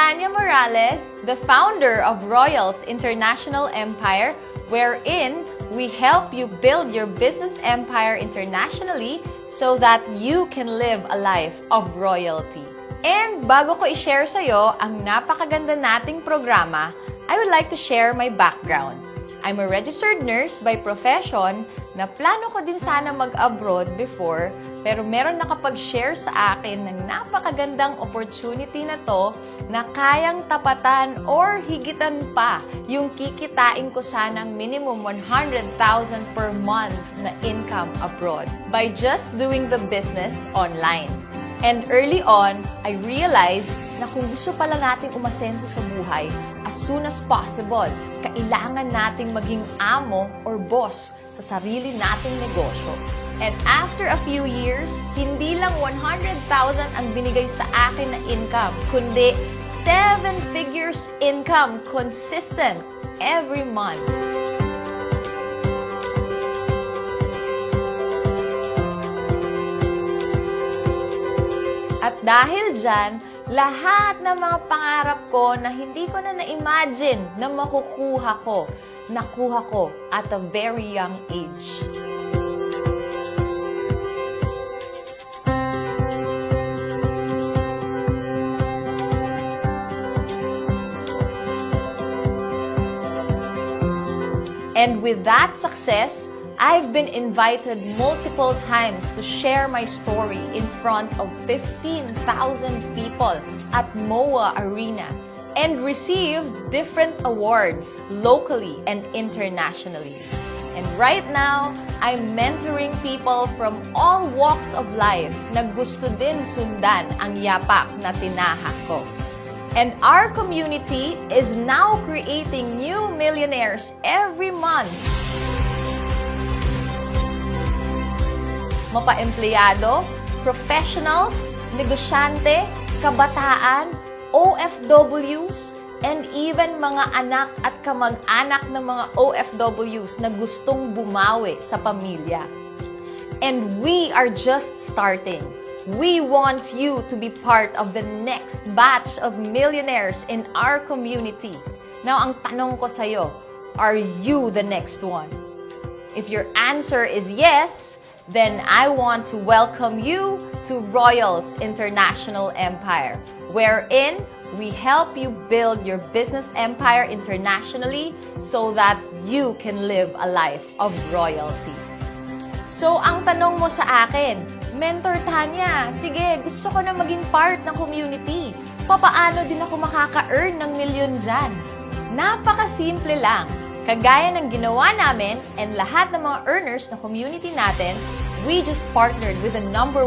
Tanya Morales, the founder of Royals International Empire, wherein we help you build your business empire internationally so that you can live a life of royalty. And bago ko i-share sa'yo ang napakaganda nating programa, I would like to share my background. I'm a registered nurse by profession na plano ko din sana mag-abroad before, pero meron nakapag-share sa akin ng napakagandang opportunity na to na kayang tapatan or higitan pa yung kikitain ko sanang minimum 100,000 per month na income abroad by just doing the business online. And early on, I realized na kung gusto pala nating umasenso sa buhay, as soon as possible, kailangan nating maging amo or boss sa sarili nating negosyo. And after a few years, hindi lang 100,000 ang binigay sa akin na income, kundi 7 figures income consistent every month. At dahil dyan, lahat ng mga pangarap ko na hindi ko na na-imagine na makukuha ko, nakuha ko at a very young age. And with that success, I've been invited multiple times to share my story in front of 15,000 people at MOA Arena and receive different awards locally and internationally. And right now, I'm mentoring people from all walks of life na gusto din sundan ang yapak na tinahak ko. And our community is now creating new millionaires every month. Mapa-empleyado, professionals, negosyante, kabataan, OFWs, and even mga anak at kamag-anak ng mga OFWs na gustong bumawi sa pamilya. And we are just starting. We want you to be part of the next batch of millionaires in our community. Now, ang tanong ko sa'yo, are you the next one? If your answer is yes, then I want to welcome you to Royals International Empire, wherein we help you build your business empire internationally so that you can live a life of royalty. So, ang tanong mo sa akin, Mentor Tanya, sige, gusto ko na maging part ng community. Papaano din ako makaka-earn ng milyon dyan? Napakasimple lang. Kagaya ng ginawa namin and lahat ng mga earners na community natin, we just partnered with the #1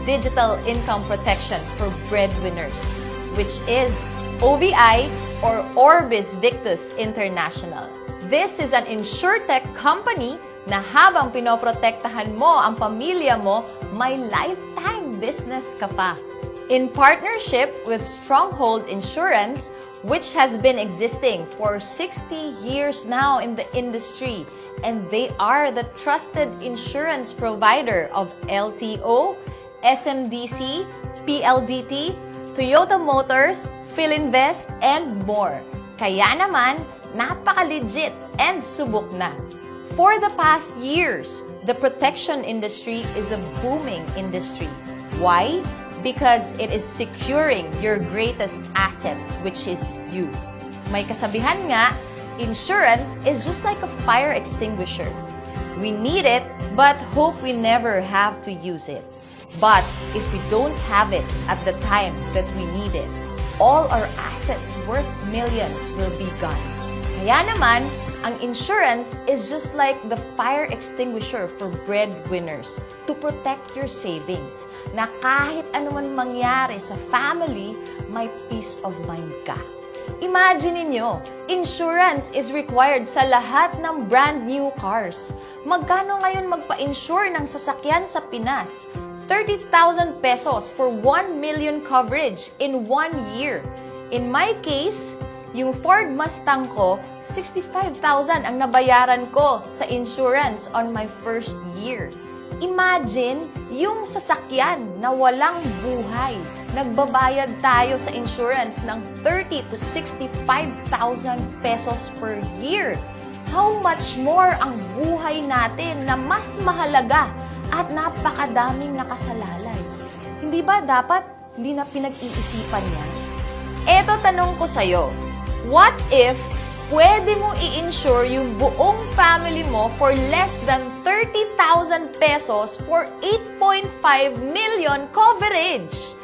digital income protection for breadwinners, which is OVI or Orbis Victus International. This is an insurtech company na habang pinoprotektahan mo ang pamilya mo, may lifetime business ka pa. In partnership with Stronghold Insurance, which has been existing for 60 years now in the industry, and they are the trusted insurance provider of LTO, SMDC, PLDT, Toyota Motors, Philinvest, and more. Kaya naman, napaka-legit and subok na. For the past years, the protection industry is a booming industry. Why? Because it is securing your greatest asset, which is you. May kasabihan nga, insurance is just like a fire extinguisher. We need it, but hope we never have to use it. But if we don't have it at the time that we need it, all our assets worth millions will be gone. Kaya naman, ang insurance is just like the fire extinguisher for breadwinners to protect your savings na kahit anuman mangyari sa family, may peace of mind ka. Imagine niyo, insurance is required sa lahat ng brand new cars. Magkano ngayon magpa-insure ng sasakyan sa Pinas? 30,000 pesos for 1 million coverage in 1 year. In my case, yung Ford Mustang ko, 65,000 ang nabayaran ko sa insurance on my first year. Imagine yung sasakyan na walang buhay. Nagbabayad tayo sa insurance ng 30 to 65,000 pesos per year. How much more ang buhay natin na mas mahalaga at napakadaming nakasalalay? Hindi ba dapat hindi na pinag-iisipan yan? Eto tanong ko sa'yo, what if pwede mo i-insure yung buong family mo for less than 30,000 pesos for 8.5 million coverage?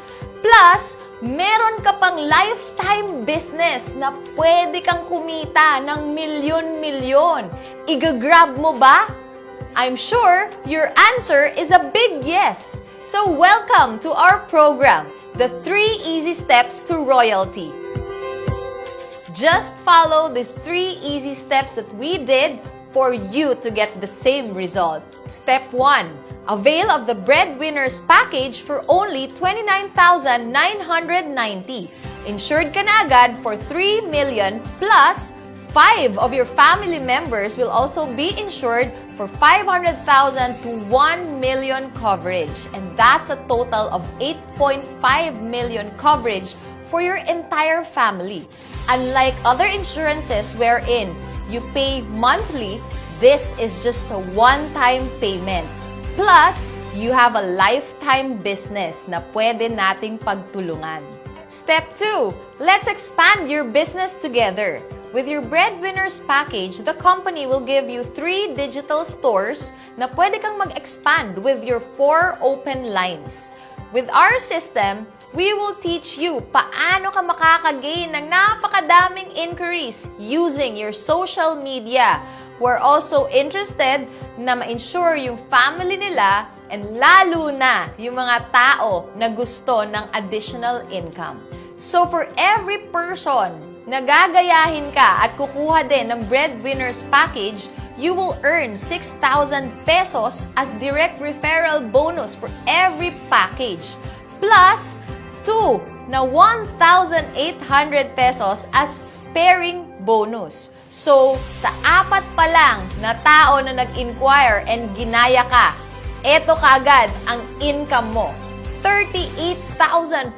Plus, meron ka pang lifetime business na pwede kang kumita ng milyon-milyon. Iga-grab mo ba? I'm sure your answer is a big yes. So welcome to our program, The 3 Easy Steps to Royalty. Just follow these 3 easy steps that we did for you to get the same result. Step 1. Avail of the Breadwinners Package for only 29,990. Insured ka na agad for 3 million plus 5 of your family members will also be insured for 500,000 to 1 million coverage. And that's a total of 8.5 million coverage for your entire family. Unlike other insurances wherein you pay monthly, this is just a one-time payment. Plus, you have a lifetime business na pwede nating pagtulungan. Step 2, let's expand your business together. With your Breadwinners Package, the company will give you 3 digital stores na pwede kang mag-expand with your 4 open lines. With our system, we will teach you paano ka makakagain ng napakadaming inquiries using your social media. We're also interested na ma-insure yung family nila and lalo na yung mga tao na gusto ng additional income. So for every person na gagayahin ka at kukuha din ng Breadwinners Package, you will earn 6,000 pesos as direct referral bonus for every package. Plus, 2 na 1,800 pesos as pairing bonus. So, sa 4 pa lang na tao na nag-inquire and ginaya ka, eto kaagad ang income mo, 38,400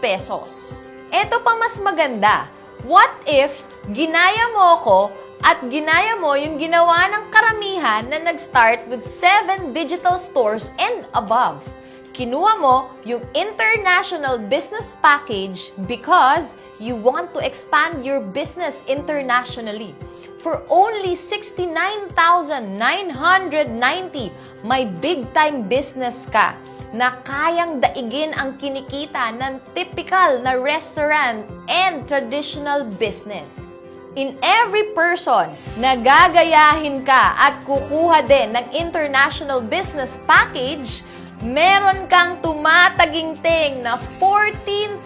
pesos. Eto pa mas maganda, what if ginaya mo ko at ginaya mo yung ginawa ng karamihan na nag-start with 7 digital stores and above? Kinuha mo yung International Business Package because you want to expand your business internationally. For only 69,990, may big-time business ka na kayang daigin ang kinikita ng typical na restaurant and traditional business. In every person na gagayahin ka at kukuha din ng International Business Package, meron kang tumataginting na 14,000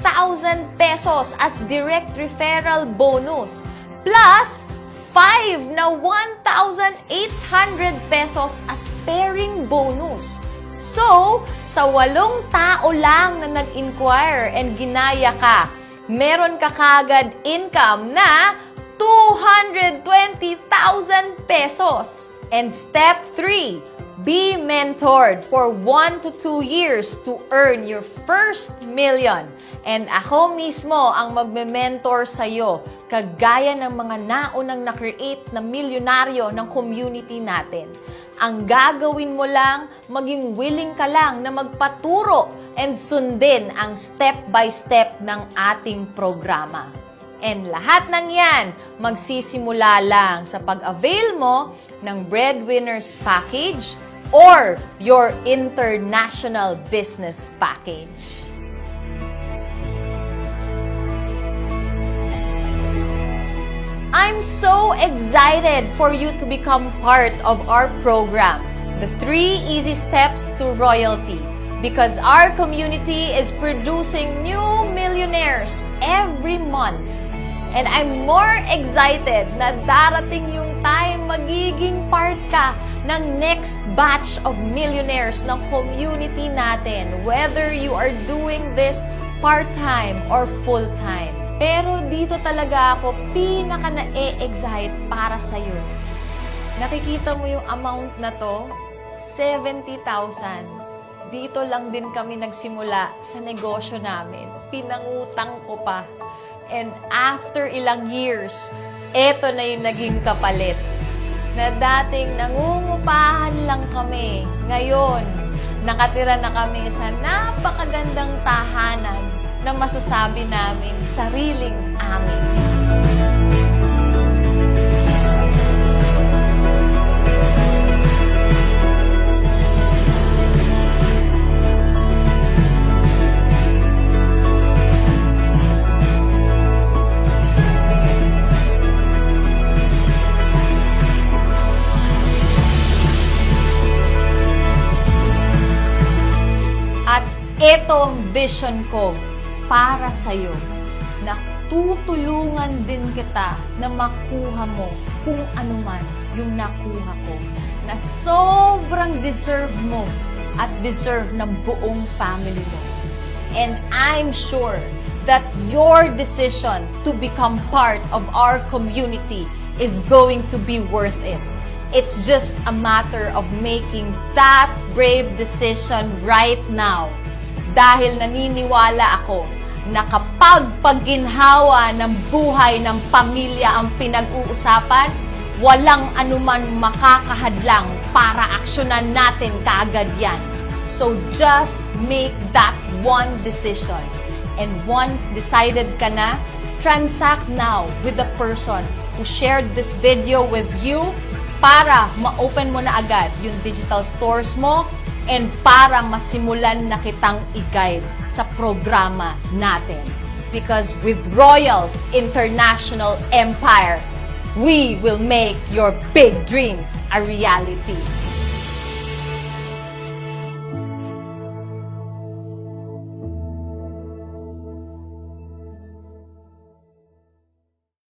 pesos as direct referral bonus. Plus, 5 na 1,800 pesos as pairing bonus. So, sa 8 tao lang na nag-inquire and ginaya ka, meron ka kagad income na 220,000 pesos. And step 3, be mentored for 1 to 2 years to earn your first million. And ako mismo ang magme-mentor sa'yo, kagaya ng mga naunang na-create na milyonaryo ng community natin. Ang gagawin mo lang, maging willing ka lang na magpaturo and sundin ang step-by-step ng ating programa. And lahat ng yan, magsisimula lang sa pag-avail mo ng Breadwinners Package or your International Business Package. I'm so excited for you to become part of our program, The 3 Easy Steps to Royalty, because our community is producing new millionaires every month. And I'm more excited na darating yung time magiging part ka ng next batch of millionaires ng community natin, whether you are doing this part-time or full-time. Pero dito talaga ako pinaka na-excite para sa'yo. Nakikita mo yung amount na to? 70,000. Dito lang din kami nagsimula sa negosyo namin. Pinangutang ko pa. And after ilang years, eto na yung naging kapalit. Na dating nangungupahan lang kami. Ngayon, nakatira na kami sa napakagandang tahanan na masasabi namin sariling amin. At ito ang vision ko para sa'yo, na tutulungan din kita na makuha mo kung ano man yung nakuha ko, na sobrang deserve mo at deserve ng buong family mo. And I'm sure that your decision to become part of our community is going to be worth it. It's just a matter of making that brave decision right now. Dahil naniniwala ako na kapag pagginhawa ng buhay ng pamilya ang pinag-uusapan, walang anuman makakahadlang para aksyonan natin kaagad yan. So just make that one decision. And once decided ka na, transact now with the person who shared this video with you para ma-open mo na agad yung digital stores mo and para masimulan na kitang i-guide sa programa natin. Because with Royals International Empire, we will make your big dreams a reality.